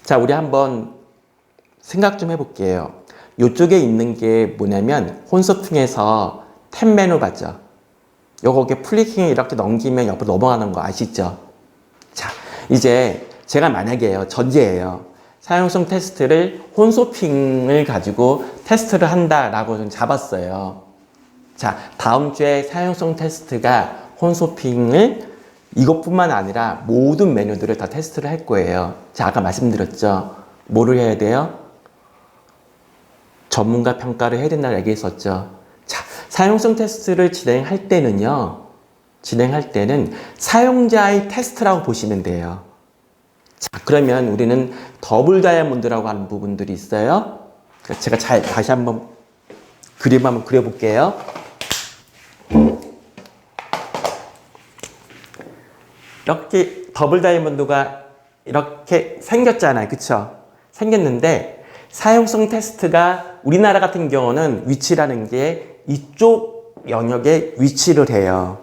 자, 우리 한번 생각 좀 해볼게요. 이쪽에 있는 게 뭐냐면 혼소팅에서 탭 메뉴 봤죠? 요거게 플리킹을 이렇게 넘기면 옆으로 넘어가는 거 아시죠? 자, 이제 제가 만약에요, 전제예요. 사용성 테스트를 혼소핑을 가지고 테스트를 한다라고 좀 잡았어요. 자, 다음 주에 사용성 테스트가 혼소핑을 이것뿐만 아니라 모든 메뉴들을 다 테스트를 할 거예요. 자, 아까 말씀드렸죠? 뭐를 해야 돼요? 전문가 평가를 해야 된다고 얘기했었죠. 자, 사용성 테스트를 진행할 때는 사용자의 테스트라고 보시면 돼요. 자, 그러면 우리는 더블 다이아몬드라고 하는 부분들이 있어요. 제가 다시 한번 그림 한번 그려볼게요. 이렇게 더블 다이아몬드가 이렇게 생겼잖아요. 그쵸? 생겼는데 사용성 테스트가 우리나라 같은 경우는 위치라는 게 이쪽 영역에 위치를 해요.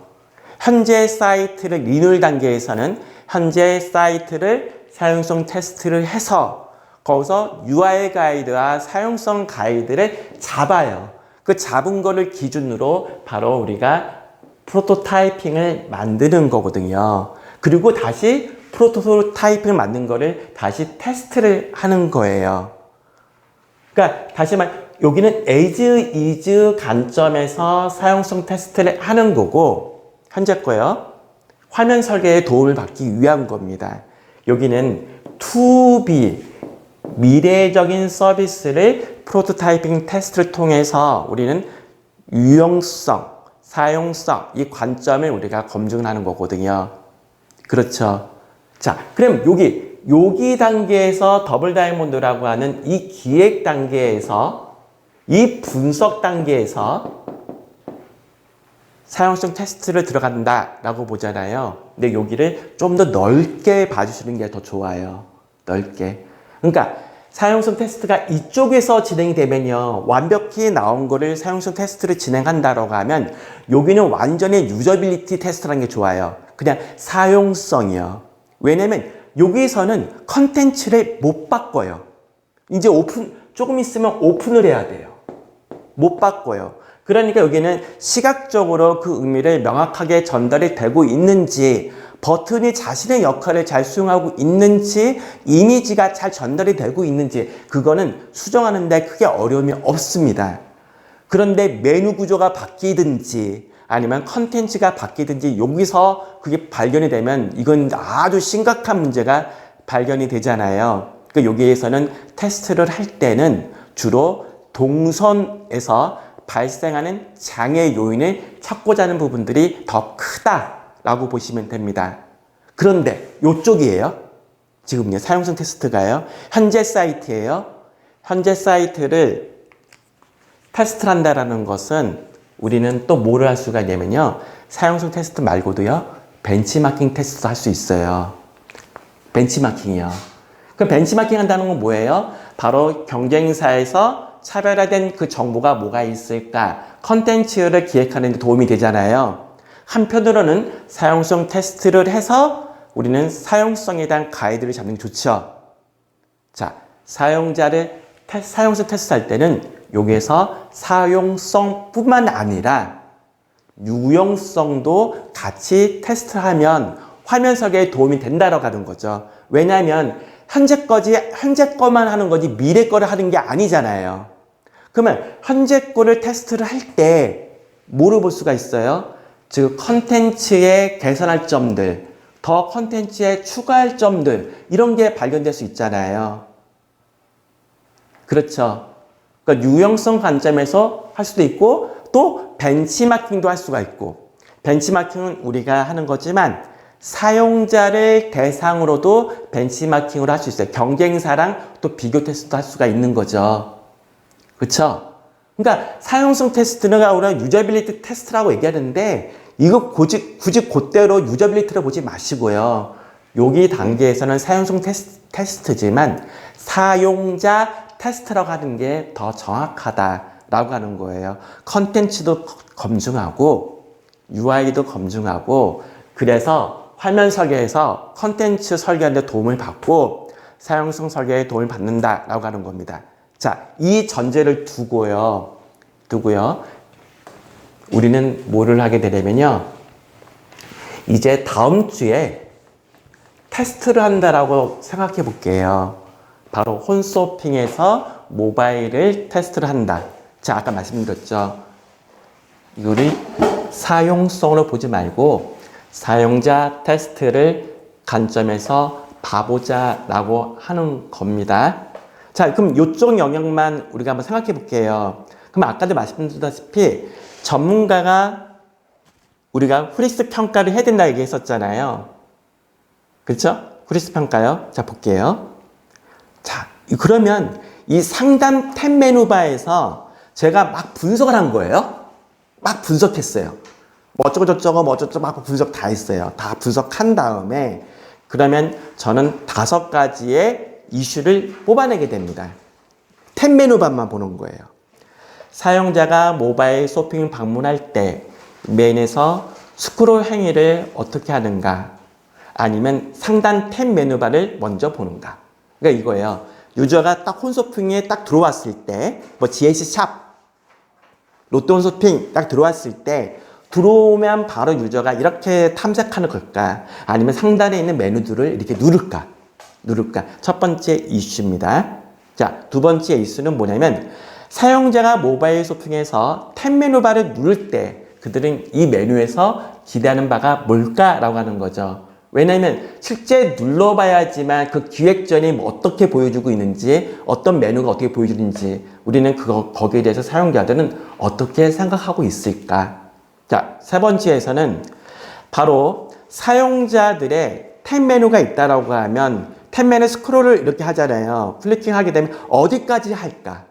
현재 사이트를 리뉴얼 단계에서는 현재 사이트를 사용성 테스트를 해서 거기서 UI 가이드와 사용성 가이드를 잡아요. 그 잡은 거를 기준으로 바로 우리가 프로토타이핑을 만드는 거거든요. 그리고 다시 프로토타이핑을 만든 거를 다시 테스트를 하는 거예요. 그러니까 다시 여기는 as is 관점에서 사용성 테스트를 하는 거고 현재 거요. 화면 설계에 도움을 받기 위한 겁니다. 여기는 to be 미래적인 서비스를 프로토타이핑 테스트를 통해서 우리는 유용성, 사용성 이 관점을 우리가 검증하는 거거든요. 그렇죠. 자, 그럼 여기 단계에서 더블 다이아몬드라고 하는 이 기획 단계에서 이 분석 단계에서 사용성 테스트를 들어간다라고 보잖아요. 근데 여기를 좀 더 넓게 봐주시는 게 더 좋아요. 넓게. 그러니까 사용성 테스트가 이쪽에서 진행이 되면요. 완벽히 나온 거를 사용성 테스트를 진행한다라고 하면 여기는 완전히 유저빌리티 테스트라는 게 좋아요. 그냥 사용성이요. 왜냐면 여기서는 컨텐츠를 못 바꿔요. 이제 조금 있으면 오픈을 해야 돼요. 못 바꿔요. 그러니까 여기는 시각적으로 그 의미를 명확하게 전달이 되고 있는지, 버튼이 자신의 역할을 잘 수행하고 있는지, 이미지가 잘 전달이 되고 있는지, 그거는 수정하는데 크게 어려움이 없습니다. 그런데 메뉴 구조가 바뀌든지, 아니면 컨텐츠가 바뀌든지, 여기서 그게 발견이 되면 이건 아주 심각한 문제가 발견이 되잖아요. 그러니까 여기에서는 테스트를 할 때는 주로 동선에서 발생하는 장애 요인을 찾고자 하는 부분들이 더 크다라고 보시면 됩니다. 그런데 이쪽이에요. 지금요. 사용성 테스트가요. 현재 사이트예요. 현재 사이트를 테스트를 한다라는 것은 우리는 또 뭐를 할 수가 있냐면요. 사용성 테스트 말고도요. 벤치마킹 테스트도 할 수 있어요. 벤치마킹이요. 그 벤치마킹 한다는 건 뭐예요? 바로 경쟁사에서 차별화된 그 정보가 뭐가 있을까? 컨텐츠를 기획하는 데 도움이 되잖아요. 한편으로는 사용성 테스트를 해서 우리는 사용성에 대한 가이드를 잡는 게 좋죠. 자, 사용성 테스트 할 때는 여기에서 사용성뿐만 아니라 유용성도 같이 테스트하면 화면 설계에 도움이 된다고 하는 거죠. 왜냐하면 현재 거만 하는 거지 미래 거를 하는 게 아니잖아요. 그러면 현재 거를 테스트를 할 때 뭐를 볼 수가 있어요? 즉 컨텐츠에 개선할 점들, 더 컨텐츠에 추가할 점들 이런 게 발견될 수 있잖아요. 그렇죠. 그러니까 유용성 관점에서 할 수도 있고 또 벤치마킹도 할 수가 있고 벤치마킹은 우리가 하는 거지만 사용자를 대상으로도 벤치마킹을 할 수 있어요. 경쟁사랑 또 비교 테스트도 할 수가 있는 거죠. 그렇죠? 그러니까 사용성 테스트는 우리가 유저빌리티 테스트라고 얘기하는데 이거 굳이 그대로 유저빌리티로 보지 마시고요. 여기 단계에서는 사용성 테스트지만 사용자 테스트라고 하는 게 더 정확하다라고 하는 거예요. 컨텐츠도 검증하고 UI도 검증하고 그래서 화면 설계에서 컨텐츠 설계하는 데 도움을 받고 사용성 설계에 도움을 받는다라고 하는 겁니다. 자, 이 전제를 두고요. 우리는 뭐를 하게 되냐면요. 이제 다음 주에 테스트를 한다라고 생각해 볼게요. 바로 홈쇼핑에서 모바일을 테스트를 한다. 자, 아까 말씀드렸죠. 이거를 사용성으로 보지 말고 사용자 테스트를 관점에서 봐보자라고 하는 겁니다. 자, 그럼 이쪽 영역만 우리가 한번 생각해 볼게요. 그럼 아까도 말씀드렸다시피 전문가가 우리가 후리스 평가를 해야 된다 얘기했었잖아요. 그렇죠? 후리스 평가요. 자, 볼게요. 자, 그러면 이 상단 탭 메뉴바에서 제가 막 분석을 한 거예요. 막 분석했어요. 뭐 어쩌고 막 분석 다 했어요. 다 분석한 다음에 그러면 저는 5가지의 이슈를 뽑아내게 됩니다. 탭 메뉴바만 보는 거예요. 사용자가 모바일 쇼핑을 방문할 때 메인에서 스크롤 행위를 어떻게 하는가, 아니면 상단 탭 메뉴바를 먼저 보는가. 그러니까 이거예요. 유저가 딱 홈쇼핑에 딱 들어왔을 때, 뭐 GAC 샵, 롯데 홈쇼핑 딱 들어왔을 때 들어오면 바로 유저가 이렇게 탐색하는 걸까, 아니면 상단에 있는 메뉴들을 이렇게 누를까. 첫 번째 이슈입니다. 자, 두 번째 이슈는 뭐냐면 사용자가 모바일 쇼핑에서 탭 메뉴바를 누를 때 그들은 이 메뉴에서 기대하는 바가 뭘까라고 하는 거죠. 왜냐하면 실제 눌러봐야지만 그 기획전이 뭐 어떻게 보여주고 있는지, 어떤 메뉴가 어떻게 보여주는지 우리는 거기에 대해서 사용자들은 어떻게 생각하고 있을까. 자, 세 번째에서는 바로 사용자들의 탭 메뉴가 있다라고 하면 탭 메뉴 스크롤을 이렇게 하잖아요. 클릭하게 되면 어디까지 할까?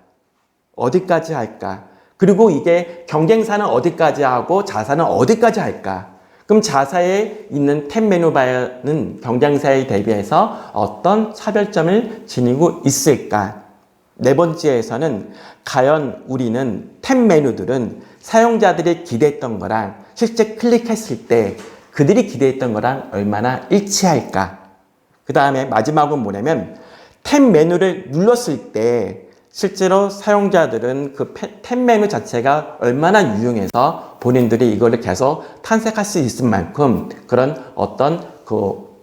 그리고 이게 경쟁사는 어디까지 하고 자사는 어디까지 할까? 그럼 자사에 있는 탭 메뉴바는 경쟁사에 대비해서 어떤 차별점을 지니고 있을까? 네 번째에서는 과연 우리는 탭 메뉴들은 사용자들이 기대했던 거랑 실제 클릭했을 때 그들이 기대했던 거랑 얼마나 일치할까? 그 다음에 마지막은 뭐냐면 탭 메뉴를 눌렀을 때 실제로 사용자들은 그 탭 메뉴 자체가 얼마나 유용해서 본인들이 이거를 계속 탐색할 수 있을 만큼 그런 어떤 그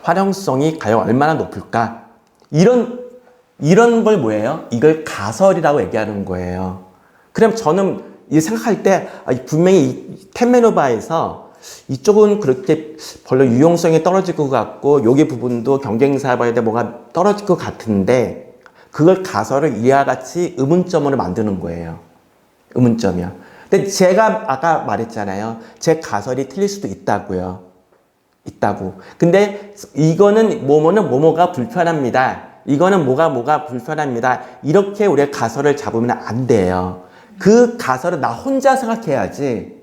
활용성이 과연 얼마나 높을까? 이런 걸 뭐예요? 이걸 가설이라고 얘기하는 거예요. 그럼 저는 이 생각할 때 분명히 이 탭 메뉴바에서 이쪽은 그렇게 별로 유용성이 떨어질 것 같고 여기 부분도 경쟁사에 뭐가 떨어질 것 같은데 그걸 가설을 이와 같이 의문점으로 만드는 거예요. 의문점이요. 근데 제가 아까 말했잖아요. 제 가설이 틀릴 수도 있다고요. 근데 이거는 뭐뭐가 불편합니다. 이거는 뭐가 불편합니다. 이렇게 우리가 가설을 잡으면 안 돼요. 그 가설을 나 혼자 생각해야지.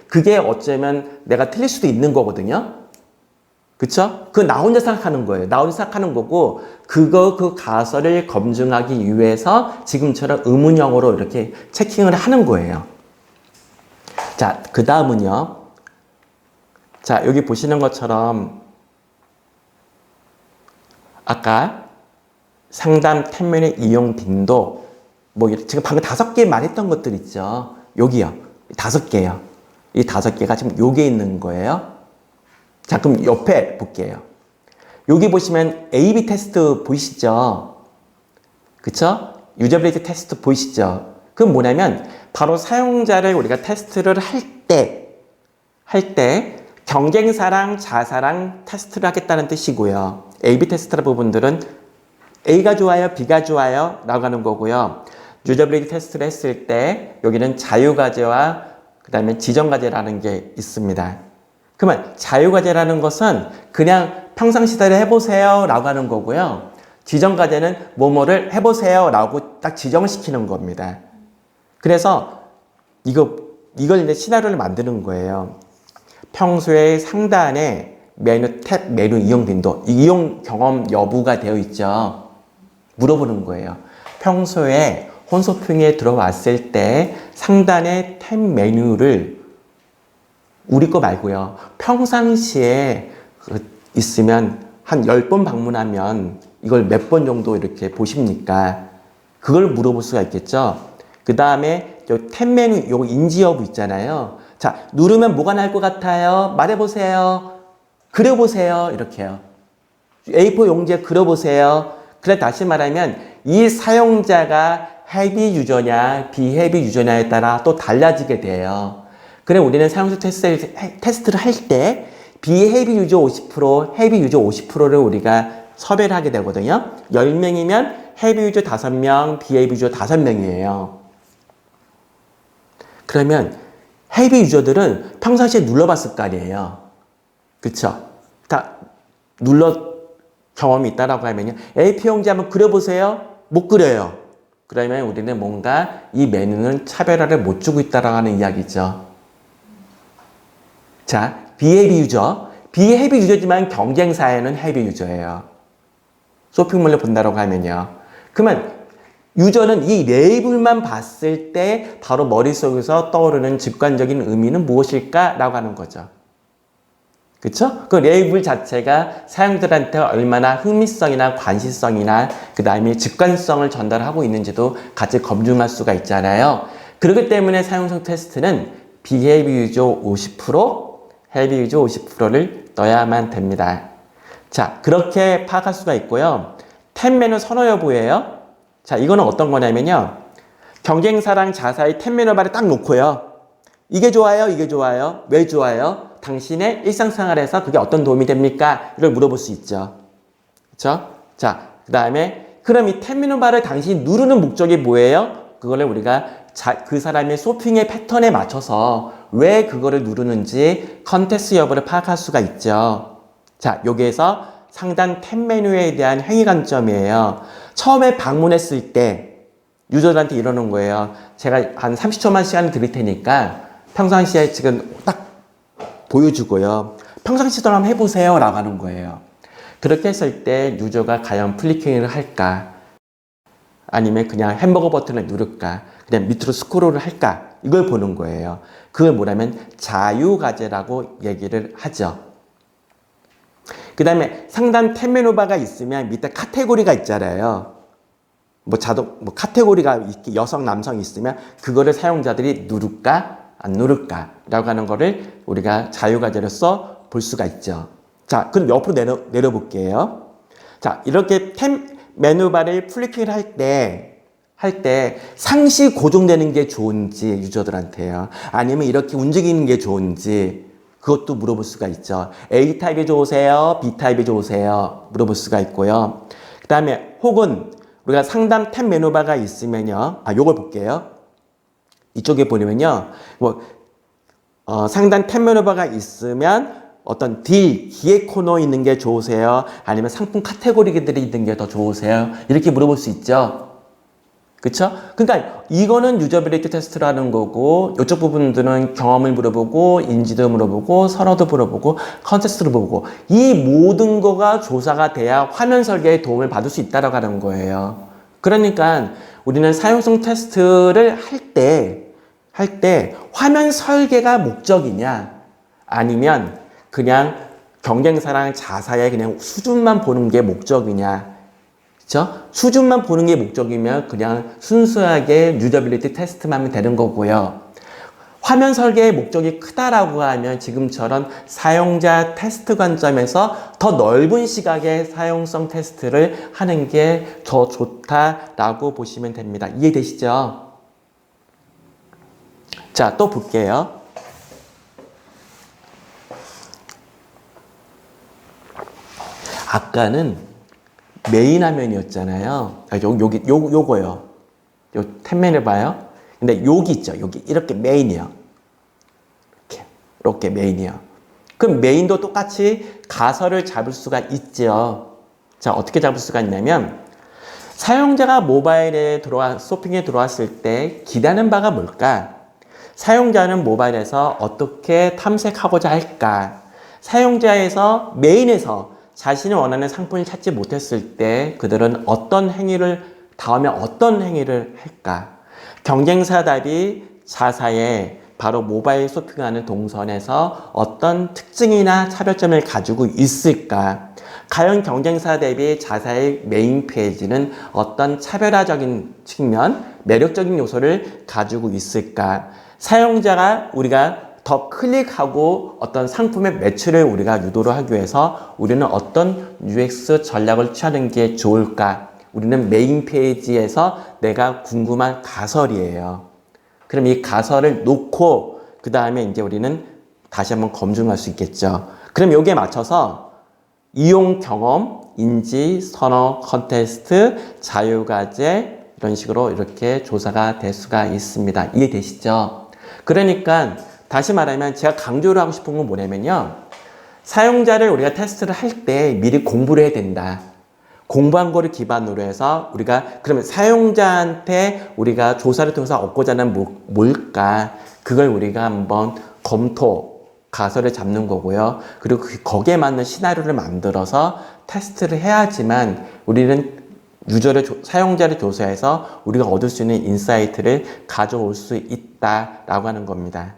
그게 어쩌면 내가 틀릴 수도 있는 거거든요. 그쵸? 그 나 혼자 생각하는 거예요. 나 혼자 생각하는 거고, 그 가설을 검증하기 위해서 지금처럼 의문형으로 이렇게 체킹을 하는 거예요. 자, 그 다음은요. 자, 여기 보시는 것처럼, 아까 상담 탭 메뉴 이용 빈도, 뭐, 지금 방금 5개 말했던 것들 있죠. 여기요. 5개요. 이 5개가 지금 여기에 있는 거예요. 자, 그럼 옆에 볼게요. 여기 보시면 A/B 테스트 보이시죠? 그쵸? 유저빌리티 테스트 보이시죠? 그건 뭐냐면 바로 사용자를 우리가 테스트를 할 때 경쟁사랑 자사랑 테스트를 하겠다는 뜻이고요. A/B 테스트라는 부분들은 A가 좋아요, B가 좋아요 라고 하는 거고요. 유저빌리티 테스트를 했을 때 여기는 자유과제와 그 다음에 지정과제라는 게 있습니다. 그러면 자유과제라는 것은 그냥 평상시대로 해보세요 라고 하는 거고요. 지정과제는 뭐뭐를 해보세요 라고 딱 지정을 시키는 겁니다. 그래서 이걸 이제 시나리오를 만드는 거예요. 평소에 상단에 메뉴 탭 메뉴 이용 빈도, 이용 경험 여부가 되어 있죠. 물어보는 거예요. 평소에 홈쇼핑에 들어왔을 때 상단에 탭 메뉴를 우리 거 말고요. 평상시에 있으면 한 10번 방문하면 이걸 몇 번 정도 이렇게 보십니까? 그걸 물어볼 수가 있겠죠. 그 다음에 탭 메뉴 요 인지 여부 있잖아요. 자, 누르면 뭐가 날 것 같아요? 말해보세요. 그려보세요. 이렇게요. A4 용지에 그려보세요. 그래 다시 말하면 이 사용자가 헤비 유저냐 비헤비 유저냐에 따라 또 달라지게 돼요. 그래 우리는 사용자 테스트를 할 때 비헤비 유저 50%, 헤비 유저 50%를 우리가 섭외를 하게 되거든요. 10명이면 헤비 유저 5명, 비헤비 유저 5명이에요. 그러면 헤비 유저들은 평상시에 눌러봤을 거 아니에요. 그쵸? 다 경험이 있다라고 하면요. A4 용지 한번 그려보세요. 못 그려요. 그러면 우리는 뭔가 이 메뉴는 차별화를 못 주고 있다라고 하는 이야기죠. 자, 비헤비 유저. 비헤비 유저지만 경쟁사에는 헤비 유저예요. 쇼핑몰을 본다라고 하면요. 그러면 유저는 이 레이블만 봤을 때 바로 머릿속에서 떠오르는 직관적인 의미는 무엇일까라고 하는 거죠. 그쵸? 그 레이블 자체가 사용자들한테 얼마나 흥미성이나 관심성이나 그 다음에 직관성을 전달하고 있는지도 같이 검증할 수가 있잖아요. 그렇기 때문에 사용성 테스트는 비헤비 유저 50%, 헤비 유저 50%를 넣어야만 됩니다. 자, 그렇게 파악할 수가 있고요. 탭 메뉴 선호 여부예요. 자, 이거는 어떤 거냐면요. 경쟁사랑 자사의 탭 메뉴 바를 딱 놓고요. 이게 좋아요? 이게 좋아요? 왜 좋아요? 당신의 일상생활에서 그게 어떤 도움이 됩니까? 이걸 물어볼 수 있죠. 그렇죠? 자, 그 다음에 그럼 이 탭 메뉴 바를 당신이 누르는 목적이 뭐예요? 그거를 우리가 그 사람의 쇼핑의 패턴에 맞춰서 왜 그거를 누르는지 컨텍스트 여부를 파악할 수가 있죠. 자, 여기에서 상단 탭 메뉴에 대한 행위 관점이에요. 처음에 방문했을 때 유저들한테 이러는 거예요. 제가 한 30초만 시간을 드릴 테니까 평상시에 지금 딱 보여주고요. 평상시대로 한번 해보세요 라고 하는 거예요. 그렇게 했을 때 유저가 과연 플리킹을 할까? 아니면 그냥 햄버거 버튼을 누를까? 그냥 밑으로 스크롤을 할까? 이걸 보는 거예요. 그걸 뭐냐면 자유과제라고 얘기를 하죠. 그 다음에 상단 탭 메뉴바가 있으면 밑에 카테고리가 있잖아요. 뭐 카테고리가 여성, 남성 있으면 그거를 사용자들이 누를까? 안 누를까? 라고 하는 거를 우리가 자유과제로서 볼 수가 있죠. 자, 그럼 옆으로 내려볼게요. 자, 이렇게 탭 메뉴바를 플리킹을 할 때 상시 고정되는 게 좋은지 유저들한테요. 아니면 이렇게 움직이는 게 좋은지 그것도 물어볼 수가 있죠. A타입이 좋으세요? B타입이 좋으세요? 물어볼 수가 있고요. 그 다음에 혹은 우리가 상단 탭 메뉴바가 있으면요. 요걸 볼게요. 이쪽에 보면요. 상단 탭 메뉴바가 있으면 어떤 기획 코너 있는 게 좋으세요? 아니면 상품 카테고리들이 있는 게 더 좋으세요? 이렇게 물어볼 수 있죠. 그쵸? 그러니까 이거는 유저빌리티 테스트라는 거고 이쪽 부분들은 경험을 물어보고 인지도 물어보고 선호도 물어보고 컨텍스트를 보고 이 모든 거가 조사가 돼야 화면 설계에 도움을 받을 수 있다고 하는 거예요. 그러니까 우리는 사용성 테스트를 할 때 화면 설계가 목적이냐 아니면 그냥 경쟁사랑 자사의 그냥 수준만 보는 게 목적이냐. 그쵸? 수준만 보는 게 목적이면 그냥 순수하게 유저빌리티 테스트만 하면 되는 거고요. 화면 설계의 목적이 크다라고 하면 지금처럼 사용자 테스트 관점에서 더 넓은 시각의 사용성 테스트를 하는 게 더 좋다라고 보시면 됩니다. 이해되시죠? 자, 또 볼게요. 아까는 메인 화면이었잖아요. 요거요. 요 탭 메뉴 봐요. 근데 여기 있죠. 여기 이렇게 메인이요. 이렇게 메인이요. 그럼 메인도 똑같이 가설을 잡을 수가 있죠. 자, 어떻게 잡을 수가 있냐면 사용자가 모바일에 쇼핑에 들어왔을 때 기대하는 바가 뭘까? 사용자는 모바일에서 어떻게 탐색하고자 할까? 사용자에서 메인에서 자신이 원하는 상품을 찾지 못했을 때 그들은 다음에 어떤 행위를 할까? 경쟁사 대비 자사의 바로 모바일 쇼핑하는 동선에서 어떤 특징이나 차별점을 가지고 있을까? 가연 경쟁사 대비 자사의 메인 페이지는 어떤 차별화적인 측면, 매력적인 요소를 가지고 있을까? 사용자가 우리가 더 클릭하고 어떤 상품의 매출을 우리가 유도를 하기 위해서 우리는 어떤 UX 전략을 취하는 게 좋을까? 우리는 메인 페이지에서 내가 궁금한 가설이에요. 그럼 이 가설을 놓고 그 다음에 이제 우리는 다시 한번 검증할 수 있겠죠. 그럼 여기에 맞춰서 이용 경험, 인지, 선호, 컨테스트, 자유과제 이런 식으로 이렇게 조사가 될 수가 있습니다. 이해되시죠? 그러니까 다시 말하면 제가 강조를 하고 싶은 건 뭐냐면요. 사용자를 우리가 테스트를 할 때 미리 공부를 해야 된다. 공부한 거를 기반으로 해서 우리가 그러면 사용자한테 우리가 조사를 통해서 얻고자 하는 뭘까? 그걸 우리가 한번 검토, 가설을 잡는 거고요. 그리고 거기에 맞는 시나리오를 만들어서 테스트를 해야지만 우리는 사용자를 조사해서 우리가 얻을 수 있는 인사이트를 가져올 수 있다라고 하는 겁니다.